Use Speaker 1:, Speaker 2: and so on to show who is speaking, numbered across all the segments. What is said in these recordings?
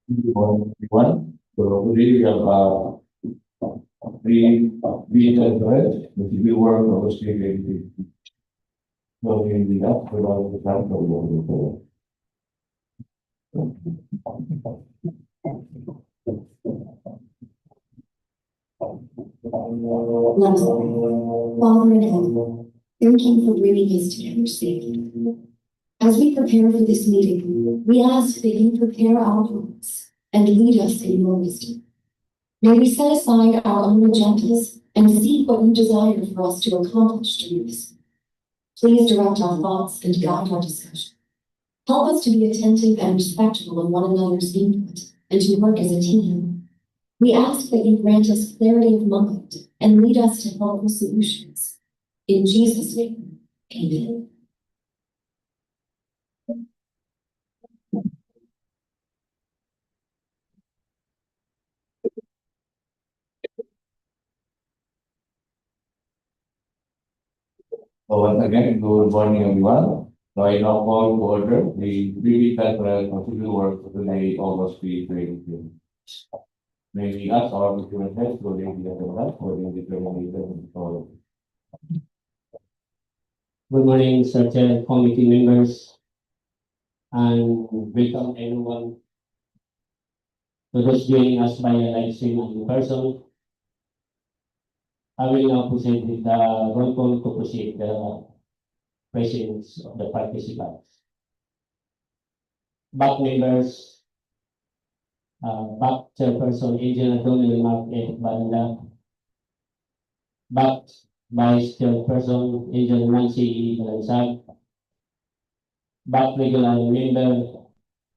Speaker 1: Good morning, everyone. So today we have three vehicle threads, which we work on the street agency. So we will be up for all the time for the
Speaker 2: Let us pray. Father in heaven, thank you for bringing us together safely. As we prepare for this meeting, we ask that you prepare our hearts and lead us in your wisdom. May we set aside our own agendas and seek what you desire for us to accomplish through this. Please direct our thoughts and guide our discussion. Help us to be attentive and respectful of one another's input and to work as a team. We ask that you grant us clarity of mind and lead us to helpful solutions. In Jesus' name, amen.
Speaker 1: So once again, good morning, everyone. So I now call to order the vehicle thread for civil work for today, August 3, 2020. May we ask our procurement heads to lead the attendance for the determination of
Speaker 3: Good morning, Sir Chair, committee members, and welcome everyone to those joining us via live stream and in person. I will now proceed with the roll call to proceed the presence of the participants. Back members, back chairperson Engineer Donald Mark F. Banda, back vice chairperson Engineer Nancy E. Balansag, back regular member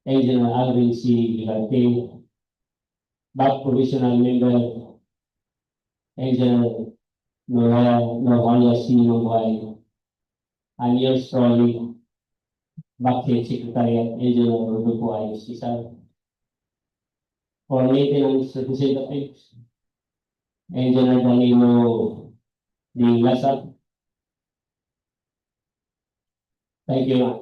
Speaker 3: Engineer Alvin C. Ligarte, back provisional member Engineer Novalia C. Mangway, and yours truly, Backhead Secretariat Engineer Rodolfo Ayos Cesar. For maintenance representatives, Engineer Danilo D. Lasat. Thank you, ma'am.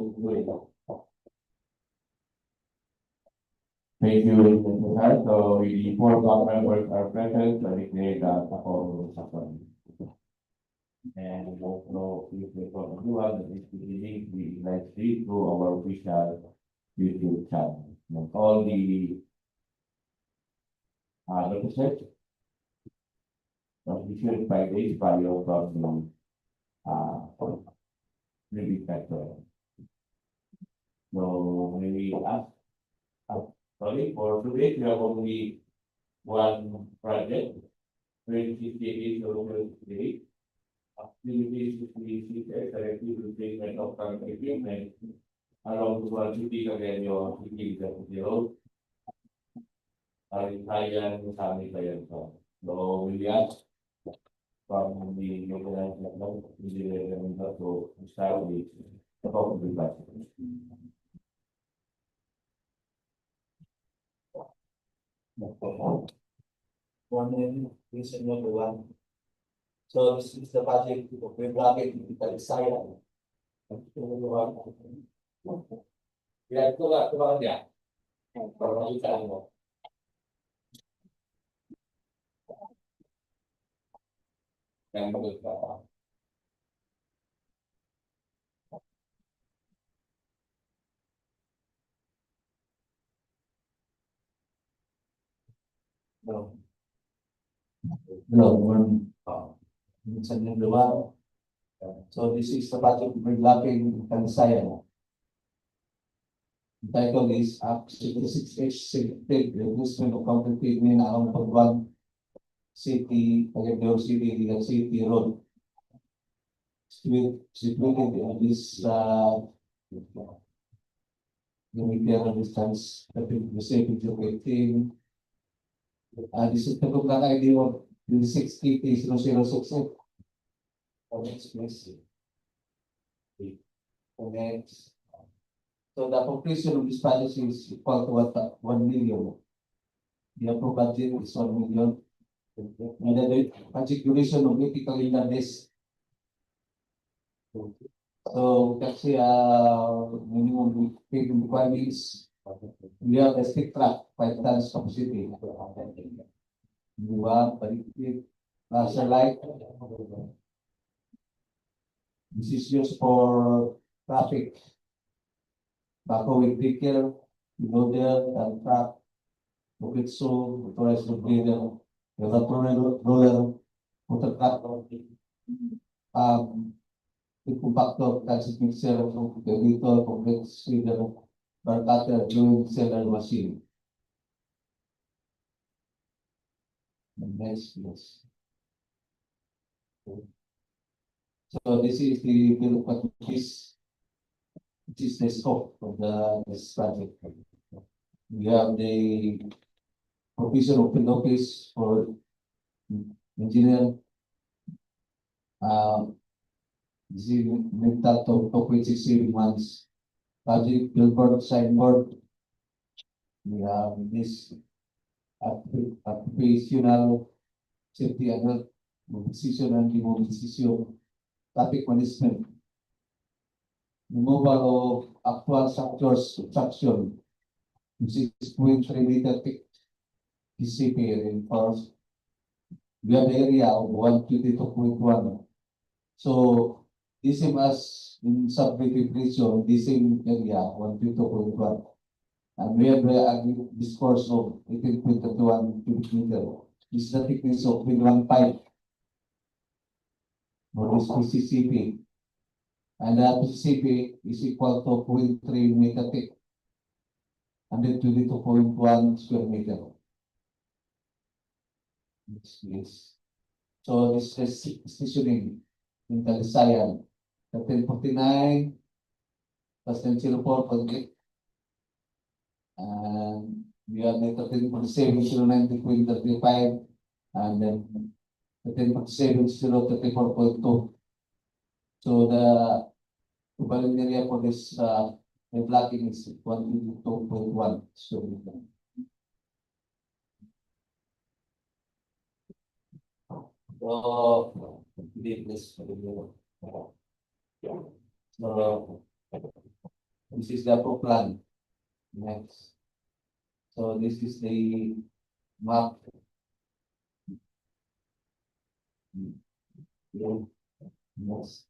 Speaker 1: Thank you, Mr. Hart. So the four block members are present, I declare that all successful. And also, if we from everyone that is beginning, we live stream through our official YouTube channel. And all the representatives issued 5 days prior from the release factor. So maybe ask, sorry, for today, we have only one project, 20 local today. Activities to be directly with treatment of current equipment along the City-Cagayan or City-Iligan City-Iligan Misamis Oriental. So we ask from the organization to start with the public license.
Speaker 4: Morning, please everyone. So this is the project of reblocking City-Cagayan.
Speaker 1: Ya, itu lah dia. Kalau kita mau. Yang betul.
Speaker 4: No. One. So this is the project of reblocking City-Cagayan. The title is Act 66H Selective Reducement of Concrete Pavement along Butuan City-Iligan City-Iligan City Road. Situated in this limited distance the same of 18. This is the program ID of the 680-006. Next, please. Next. So the completion of this project is equal to what 1 million. The approved budget is 1 million. And the project duration of 80 calendar days. So kasi minimum payment requirements We have a stick track, 5 tons capacity. Butuan, Palikpit, laser light. This is used for traffic. Bago with vehicle, loader, and truck. Bukitso, motorized grader, roller, motor truck. With compactor, transit mixer, elevator, complex feeder, bar cutter, drilling seller machine. And next, yes. So this is the bill of quantities. This is the scope of this project. We have the provision of field office for engineer. This is mental to 2.6 months. Project billboard, signboard. We have this occupational safety and health, mobilization and demobilization, traffic management, removal of actual structures, obstruction, which is 0.3 meter thick PCP reinforced. We have the area of 122.1. So this same as in subdivision region, this same area 122.1. And we have the discourse of 18.21 cubic meter. This is the thickness of one pipe for this PCCP. And the PCCP is equal to 0.3 meter thick. 122.1 square meter. Yes. So this is stationing in Cagayan. 1349 plus 1004.8. And we have the 1347 090.35 and then 1347 034.2. So the equivalent area for this blocking is 122.1 square meter. So this this is the pro plan. Next. So this is the map. Next.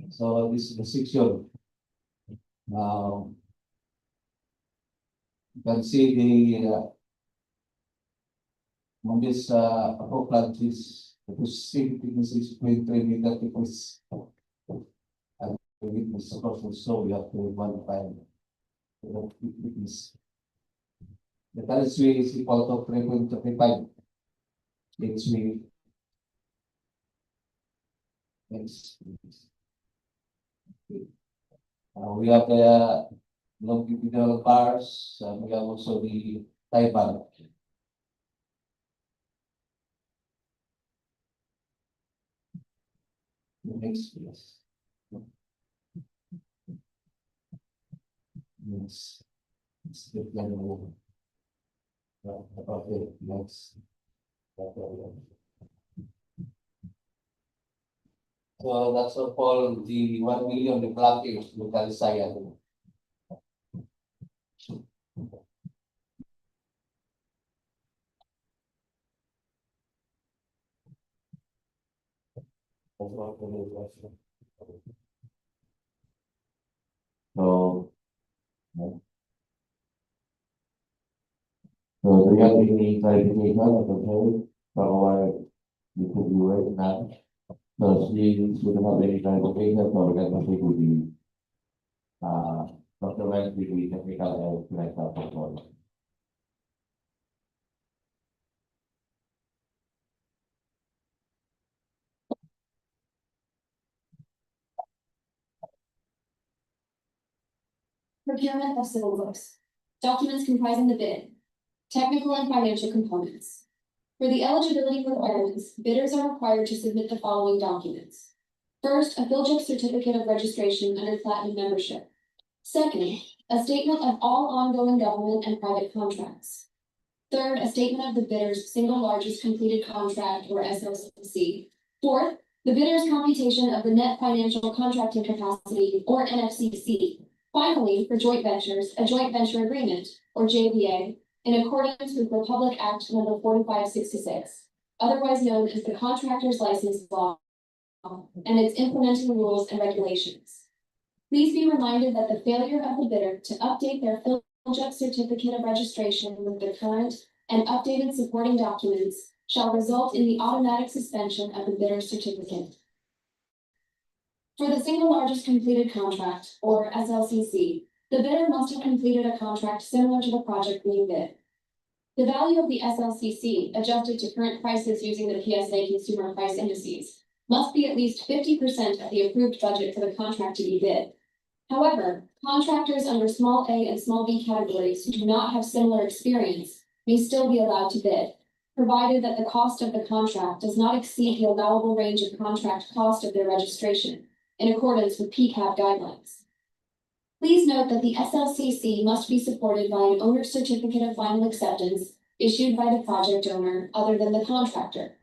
Speaker 4: So this is the section. Now you can see the on this pro plan is the thickness is 0.3 meter thickness. And this so we have to modify. The current swing is equal to 3.35. Next swing. Next. We have the longitudinal bars, and we have also the tie bar. Next, please. Yes. Okay, next. So that's all the 1 million the blocking with Cagayan. So do you have any clarification of the whole power DPWH now? So she should have any clarification or that must be the document with the technical and financial control.
Speaker 2: Procurement of civil works. Documents comprising the bid. Technical and financial components. For the eligibility requirements, bidders are required to submit the following documents. First, a Bilject certificate of registration under platinum membership. Second, a statement of all ongoing government and private contracts. Third, a statement of the bidder's single largest completed contract or SLC. Fourth, the bidder's computation of the net financial contracting capacity or NFCC. Finally, for joint ventures, a joint venture agreement, or JVA, in accordance with Republic Act number 4566, otherwise known as the Contractor's License Law, and its implementing rules and regulations. Please be reminded that the failure of the bidder to update their fill-jet certificate of registration with the current and updated supporting documents shall result in the automatic suspension of the bidder's certificate. For the single largest completed contract, or SLCC, the bidder must have completed a contract similar to the project being bid. The value of the SLCC, adjusted to current prices using the PSA consumer price indices, must be at least 50% of the approved budget for the contract to be bid. However, contractors under small a and small b categories who do not have similar experience may still be allowed to bid, provided that the cost of the contract does not exceed the allowable range of contract cost of their registration, in accordance with PCAB guidelines. Please note that the SLCC must be supported by an owner's certificate of final acceptance issued by the project owner other than the contractor.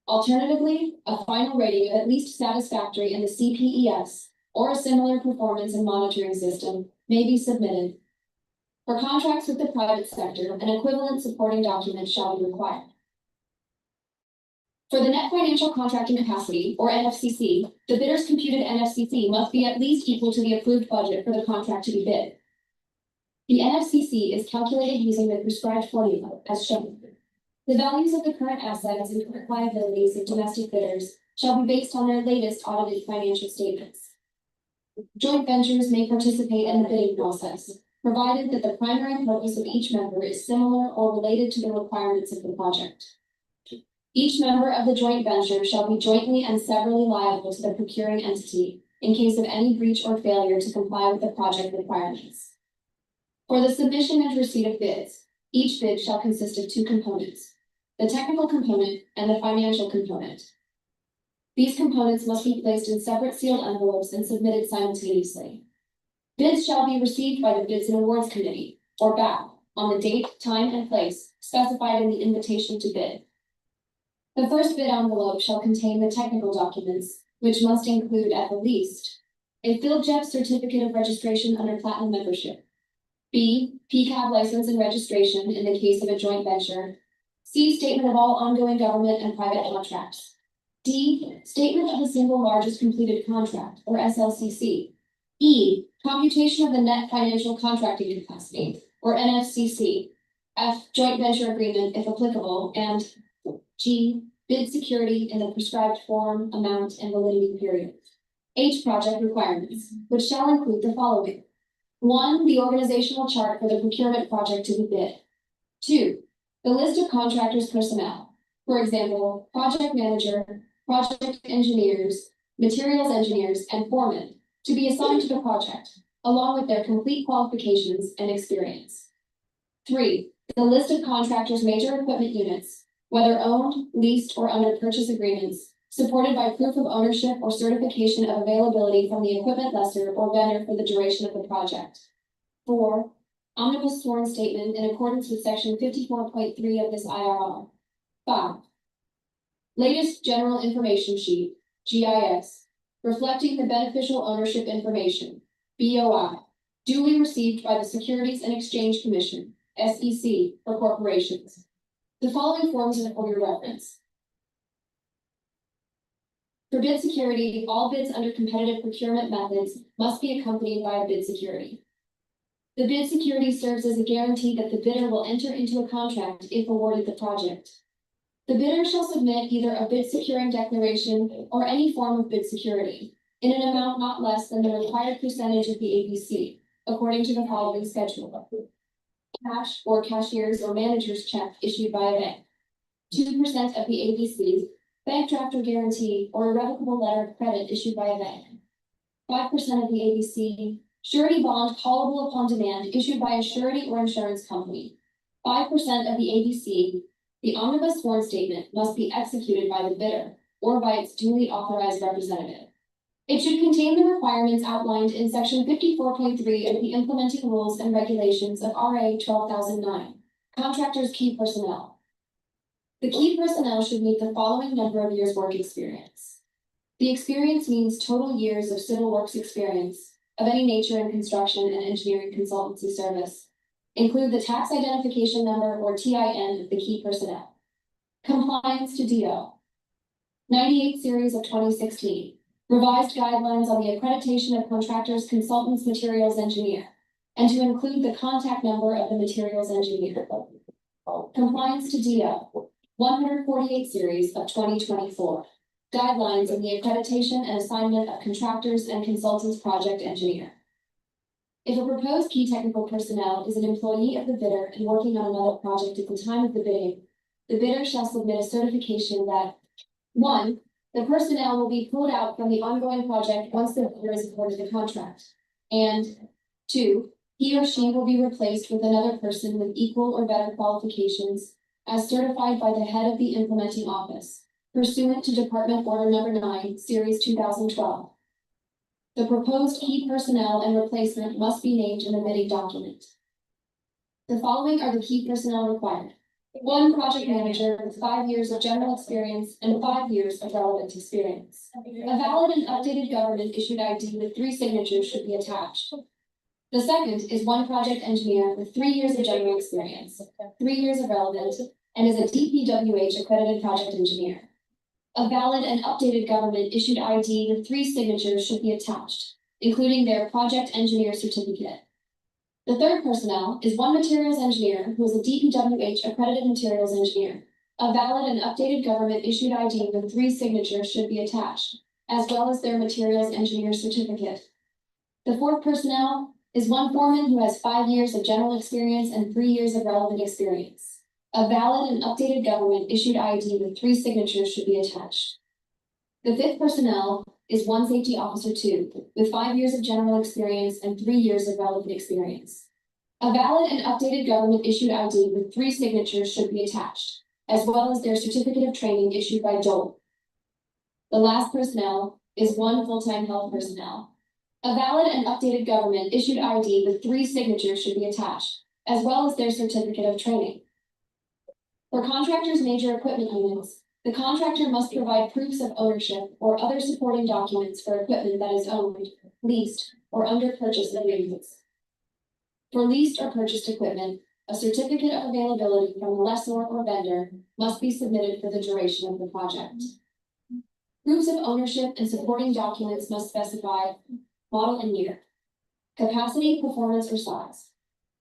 Speaker 2: Alternatively, a final rating of at least satisfactory in the CPES or a similar performance and monitoring system may be submitted. For contracts with the private sector, an equivalent supporting document shall be required. For the net financial contracting capacity, or NFCC, the bidder's computed NFCC must be at least equal to the approved budget for the contract to be bid. The NFCC is calculated using the prescribed formula, as shown. The values of the current assets and current liabilities of domestic bidders shall be based on their latest audited financial statements. Joint ventures may participate in the bidding process, provided that the primary purpose of each member is similar or related to the requirements of the project. Each member of the joint venture shall be jointly and severally liable to the procuring entity in case of any breach or failure to comply with the project requirements. For the submission and receipt of bids, each bid shall consist of two components, the technical component and the financial component. These components must be placed in separate sealed envelopes and submitted simultaneously. Bids shall be received by the Bids and Awards Committee, or BAC, on the date, time, and place specified in the invitation to bid. The first bid envelope shall contain the technical documents, which must include at the least a fill-jet certificate of registration under platinum membership, B, PCAB license and registration in the case of a joint venture, C, statement of all ongoing government and private contracts, D, statement of the single largest completed contract, or SLCC, E, computation of the net financial contracting capacity, or NFCC, F, joint venture agreement if applicable, and G, bid security in the prescribed form, amount, and validity period. H, project requirements, which shall include the following. 1, the organizational chart for the procurement project to be bid. 2, the list of contractors' personnel. For example, project manager, project engineers, materials engineers, and foremen to be assigned to the project, along with their complete qualifications and experience. 3, the list of contractors' major equipment units, whether owned, leased, or under purchase agreements, supported by proof of ownership or certification of availability from the equipment lessor or vendor for the duration of the project. 4, omnibus sworn statement in accordance with section 54.3 of this IRR. 5, latest general information sheet, GIS, reflecting the beneficial ownership information, BOI, duly received by the Securities and Exchange Commission, SEC, for corporations. The following forms are for your reference. For bid security, all bids under competitive procurement methods must be accompanied by a bid security. The bid security serves as a guarantee that the bidder will enter into a contract if awarded the project. The bidder shall submit either a bid securing declaration or any form of bid security in an amount not less than the required percentage of the ABC, according to the following schedule. Cash or cashier's or manager's check issued by a bank, 2% of the ABC, bank draft or guarantee or irrevocable letter of credit issued by a bank, 5% of the ABC, surety bond callable upon demand issued by a surety or insurance company, 5% of the ABC. The omnibus sworn statement must be executed by the bidder or by its duly authorized representative. It should contain the requirements outlined in section 54.3 of the implementing rules and regulations of RA 12,009, contractors' key personnel. The key personnel should meet the following number of years work experience. The experience means total years of civil works experience, of any nature in construction and engineering consultancy service. Include the tax identification number or TIN of the key personnel. Compliance to DEO. 98 series of 2016. Revised guidelines on the accreditation of contractors, consultants, materials engineer, and to include the contact number of the materials engineer. Compliance to DEO. 148 series of 2024. Guidelines on the accreditation and assignment of contractors and consultants project engineer. If a proposed key technical personnel is an employee of the bidder and working on another project at the time of the bidding, the bidder shall submit a certification that 1. The personnel will be pulled out from the ongoing project once the bidder is awarded the contract, and 2. He or she will be replaced with another person with equal or better qualifications as certified by the head of the implementing office, pursuant to Department Order Number 9, Series 2012. The proposed key personnel and replacement must be named in the bidding document. The following are the key personnel required. 1 project manager with 5 years of general experience and 5 years of relevant experience. A valid and updated government issued ID with 3 signatures should be attached. The second is 1 project engineer with 3 years of general experience, 3 years of relevant, and is a DPWH accredited project engineer. A valid and updated government issued ID with 3 signatures should be attached, including their project engineer certificate. The third personnel is 1 materials engineer who is a DPWH accredited materials engineer. A valid and updated government issued ID with 3 signatures should be attached, as well as their materials engineer certificate. The fourth personnel is 1 foreman who has 5 years of general experience and 3 years of relevant experience. A valid and updated government issued ID with 3 signatures should be attached. The fifth personnel is 1 safety officer 2 with 5 years of general experience and 3 years of relevant experience. A valid and updated government issued ID with 3 signatures should be attached, as well as their certificate of training issued by DOL. The last personnel is 1 full-time health personnel. A valid and updated government issued ID with 3 signatures should be attached, as well as their certificate of training. For contractors' major equipment units, the contractor must provide proofs of ownership or other supporting documents for equipment that is owned, leased, or under purchase agreements. For leased or purchased equipment, a certificate of availability from the lessor or vendor must be submitted for the duration of the project. Proofs of ownership and supporting documents must specify model and year, capacity, performance, or size,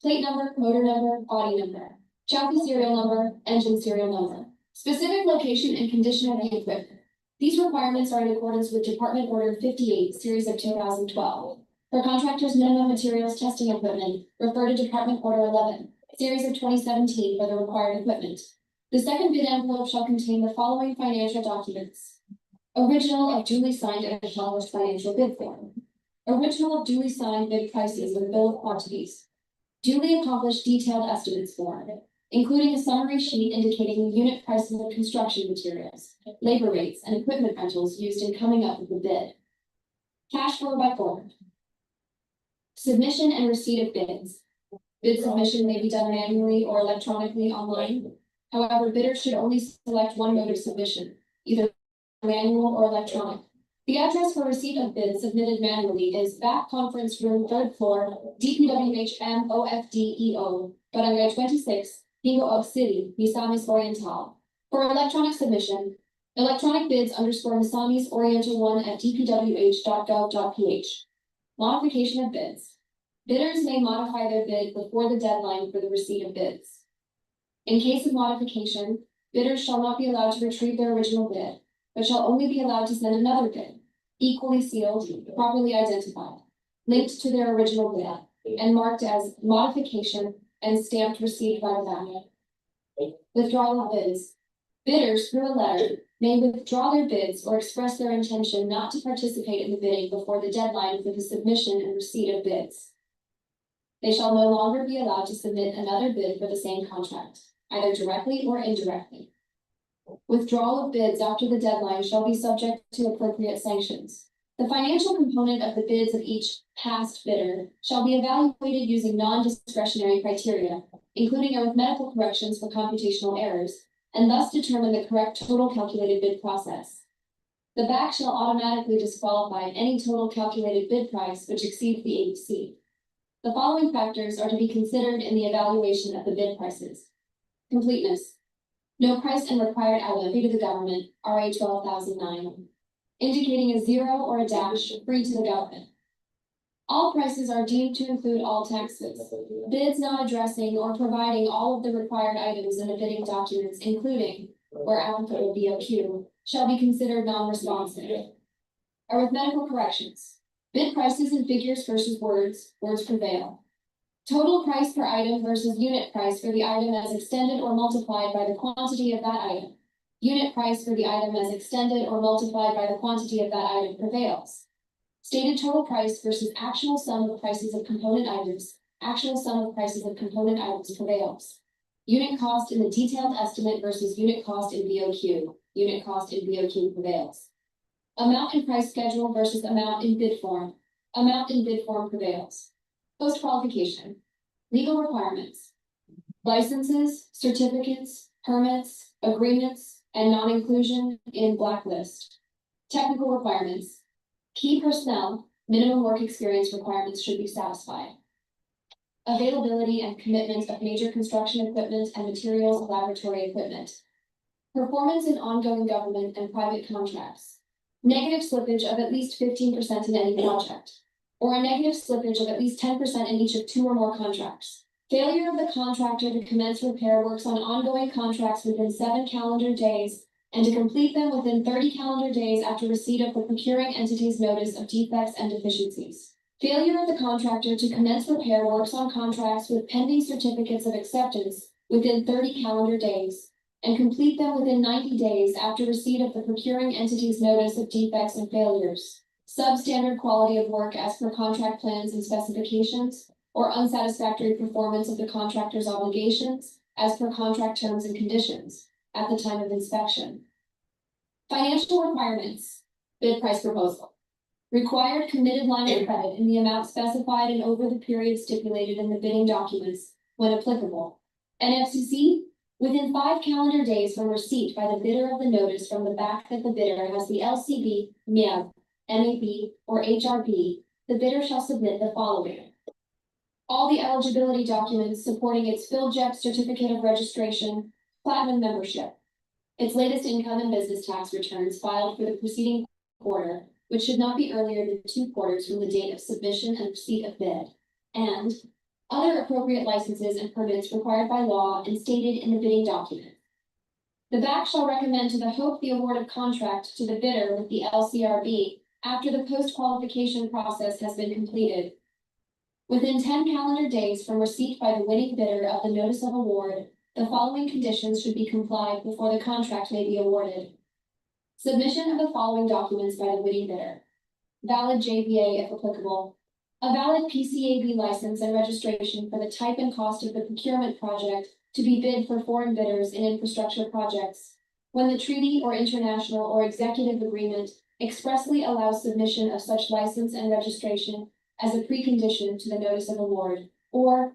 Speaker 2: plate number, motor number, body number, chassis serial number, engine serial number, specific location and condition of the equipment. These requirements are in accordance with Department Order 58, Series of 2012. For contractors' minimum materials testing equipment, refer to Department Order 11, Series of 2017 for the required equipment. The second bid envelope shall contain the following financial documents. Original of duly signed and acknowledged financial bid form. Original of duly signed bid prices with bill of quantities. Duly accomplished detailed estimates form, including a summary sheet indicating the unit prices of construction materials, labor rates, and equipment rentals used in coming up with the bid. Cash flow by form. Submission and receipt of bids. Bid submission may be done manually or electronically online. However, bidders should only select one mode of submission, either manual or electronic. The address for receipt of bids submitted manually is Back Conference Room, 3rd floor, DPWH MOFDEO, Barangay 26, Pingo City, Misamis Oriental. For electronic submission, electronic bids _Misamis Oriental 1 at dpwh.gov.ph. Modification of bids. Bidders may modify their bid before the deadline for the receipt of bids. In case of modification, bidders shall not be allowed to retrieve their original bid, but shall only be allowed to send another bid, equally sealed, properly identified, linked to their original bid, and marked as modification and stamped received by the back. Withdrawal of bids. Bidders, through a letter, may withdraw their bids or express their intention not to participate in the bidding before the deadline for the submission and receipt of bids. They shall no longer be allowed to submit another bid for the same contract, either directly or indirectly. Withdrawal of bids after the deadline shall be subject to appropriate sanctions. The financial component of the bids of each past bidder shall be evaluated using non-discretionary criteria, including arithmetical corrections for computational errors, and thus determine the correct total calculated bid process. The back shall automatically disqualify any total calculated bid price which exceeds the ABC. The following factors are to be considered in the evaluation of the bid prices. Completeness. No price and required item free to the government, RA 12,009. Indicating a zero or a dash free to the government. All prices are deemed to include all taxes. Bids not addressing or providing all of the required items in the bidding documents, including, where applicable BOQ, shall be considered non-responsive. Arithmetical corrections. Bid prices in figures versus words prevail. Total price per item versus unit price for the item as extended or multiplied by the quantity of that item. Unit price for the item as extended or multiplied by the quantity of that item prevails. Stated total price versus actual sum of prices of component items. Actual sum of prices of component items prevails. Unit cost in the detailed estimate versus unit cost in BOQ. Unit cost in BOQ prevails. Amount in price schedule versus amount in bid form. Amount in bid form prevails. Post qualification. Legal requirements. Licenses, certificates, permits, agreements, and non-inclusion in blacklist. Technical requirements. Key personnel, minimum work experience requirements should be satisfied. Availability and commitment of major construction equipment and materials, laboratory equipment. Performance in ongoing government and private contracts. Negative slippage of at least 15% in any project, or a negative slippage of at least 10% in each of 2 or more contracts. Failure of the contractor to commence repair works on ongoing contracts within 7 calendar days and to complete them within 30 calendar days after receipt of the procuring entity's notice of defects and deficiencies. Failure of the contractor to commence repair works on contracts with pending certificates of acceptance within 30 calendar days and complete them within 90 days after receipt of the procuring entity's notice of defects and failures. Substandard quality of work as per contract plans and specifications, or unsatisfactory performance of the contractor's obligations as per contract terms and conditions at the time of inspection. Financial requirements. Bid price proposal. Required committed line of credit in the amount specified and over the period stipulated in the bidding documents when applicable. NFCC, within 5 calendar days from receipt by the bidder of the notice from the back that the bidder has the LCB, MEAB, MAB, or HRB, the bidder shall submit the following. All the eligibility documents supporting its PhilJEP certificate of registration, Platinum membership, its latest income and business tax returns filed for the preceding quarter, which should not be earlier than 2 quarters from the date of submission and receipt of bid, and other appropriate licenses and permits required by law and stated in the bidding document. The back shall recommend to the HOPE the award of contract to the bidder with the LCRB after the post-qualification process has been completed. Within 10 calendar days from receipt by the winning bidder of the notice of award, the following conditions should be complied before the contract may be awarded. Submission of the following documents by the winning bidder. Valid JVA if applicable. A valid PCAB license and registration for the type and cost of the procurement project to be bid for foreign bidders in infrastructure projects. When the treaty or international or executive agreement expressly allows submission of such license and registration as a precondition to the notice of award, or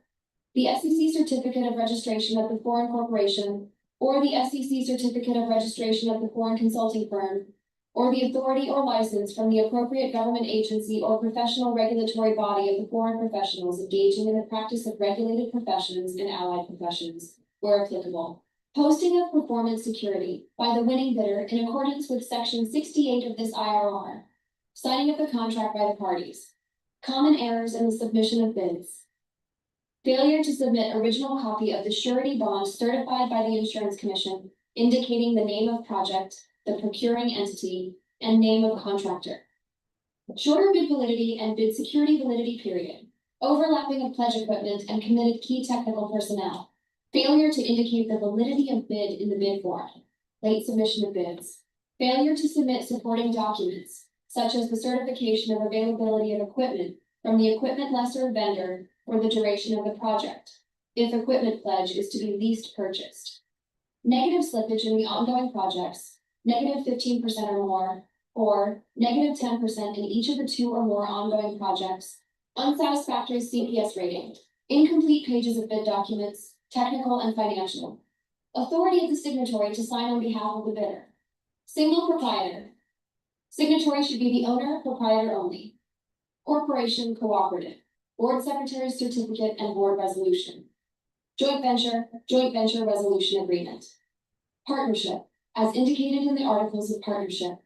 Speaker 2: the SEC certificate of registration of the foreign corporation, or the SEC certificate of registration of the foreign consulting firm, or the authority or license from the appropriate government agency or professional regulatory body of the foreign professionals engaging in the practice of regulated professions and allied professions, where applicable. Posting of performance security by the winning bidder in accordance with Section 68 of this IRR. Signing of the contract by the parties. Common errors in the submission of bids. Failure to submit original copy of the surety bond certified by the Insurance Commission, indicating the name of project, the procuring entity, and name of contractor. Shorter bid validity and bid security validity period. Overlapping of pledge equipment and committed key technical personnel. Failure to indicate the validity of bid in the bid form. Late submission of bids. Failure to submit supporting documents, such as the certification of availability of equipment from the equipment lessor vendor for the duration of the project, if equipment pledge is to be least purchased. Negative slippage in the ongoing projects, negative 15% or more, or negative 10% in each of the 2 or more ongoing projects. Unsatisfactory CPS rating, incomplete pages of bid documents, technical and financial. Authority of the signatory to sign on behalf of the bidder. Single proprietor. Signatory should be the owner, proprietor only. Corporation cooperative, board secretary's certificate and board resolution. Joint venture resolution agreement. Partnership, as indicated in the articles of partnership.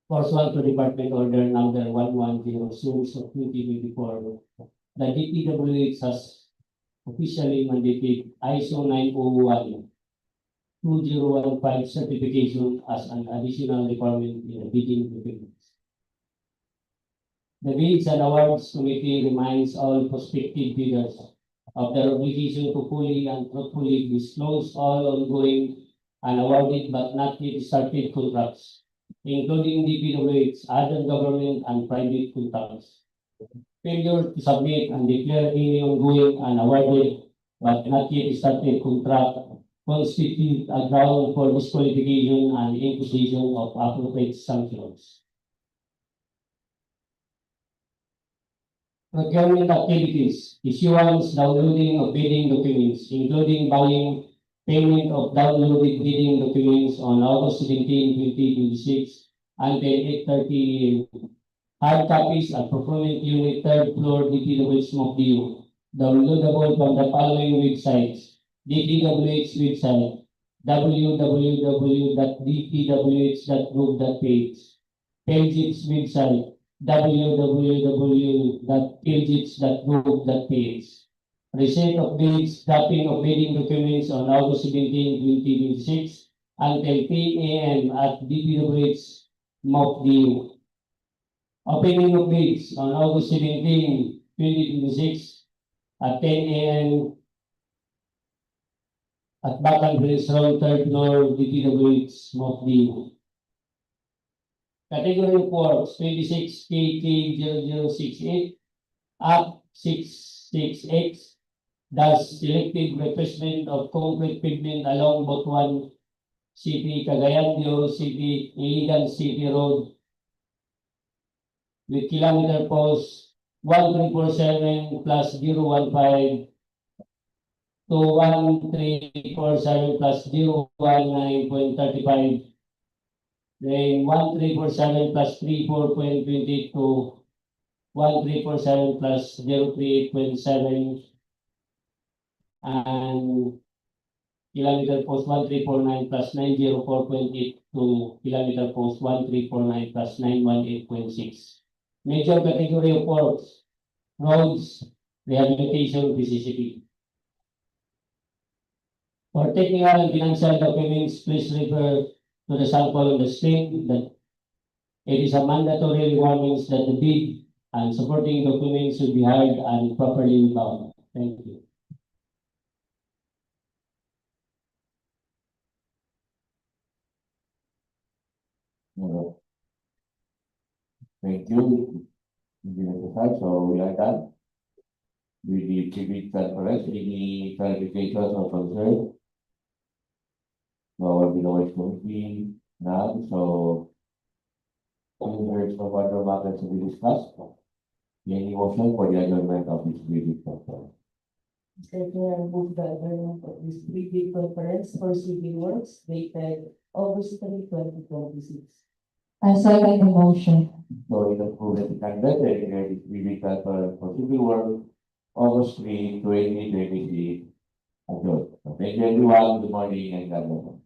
Speaker 3: Pursuant to Department Order number 110 series of 2024, the DPWH has officially mandated ISO 901-2015 certification as an additional requirement in the bidding documents. The Bids and Awards Committee reminds all prospective bidders of their obligation to fully and truthfully disclose all ongoing and awarded but not yet started contracts, including DPWH, other government and private contracts. Failure to submit and declare any ongoing and awarded but not yet started contract constitute a ground for disqualification and imposition of appropriate sanctions. Procurement activities, issuance, downloading of bidding documents, including buying, payment of downloaded bidding documents on August 17, 2026 until 8:30 AM. Hard copies at Procurement Unit 3rd floor DPWH DEO, downloadable from the following websites: DPWH website, www.dpwh.gov.ph, PhilGIT's website, www.philgits.gov.ph. Receipt of bids, drafting of bidding documents on August 17, 2026 until 10 AM at DPWH DEO. Opening of bids on August 17, 2026 at 10 AM at Bacan Bridge Road, 3rd floor, DPWH DEO. Category of works 26 KK0068 up 66X thus selective replacement of concrete pavement along Butuan City-Cagayan City-Iligan City Road with kilometer post 1347 plus 015 to 1347 plus 019.35. Then 1347 plus 34.22, 1347 plus 038.7, and kilometer post 1349 plus 904.8 to kilometer post 1349 plus 918.6. Major category of works, roads, rehabilitation, PCCP. For technical and financial documents, please refer to the sample on the screen that it is a mandatory requirement that the bid and supporting documents should be hard and properly bound. Thank you.
Speaker 1: Thank you. So we are done with the TV conference. Any clarifications or concerns? Our DPWH committee now, so there's no further matters to be discussed. Any motion for the adjournment of this video conference?
Speaker 5: Mr. Chair, I move the adjournment of this video conference for civil works dated August 3, 2026.
Speaker 6: I second the motion.
Speaker 1: So it approved and conducted this video conference for civil work August 3, 2023. Adjourned. Thank you everyone. Good morning and God bless.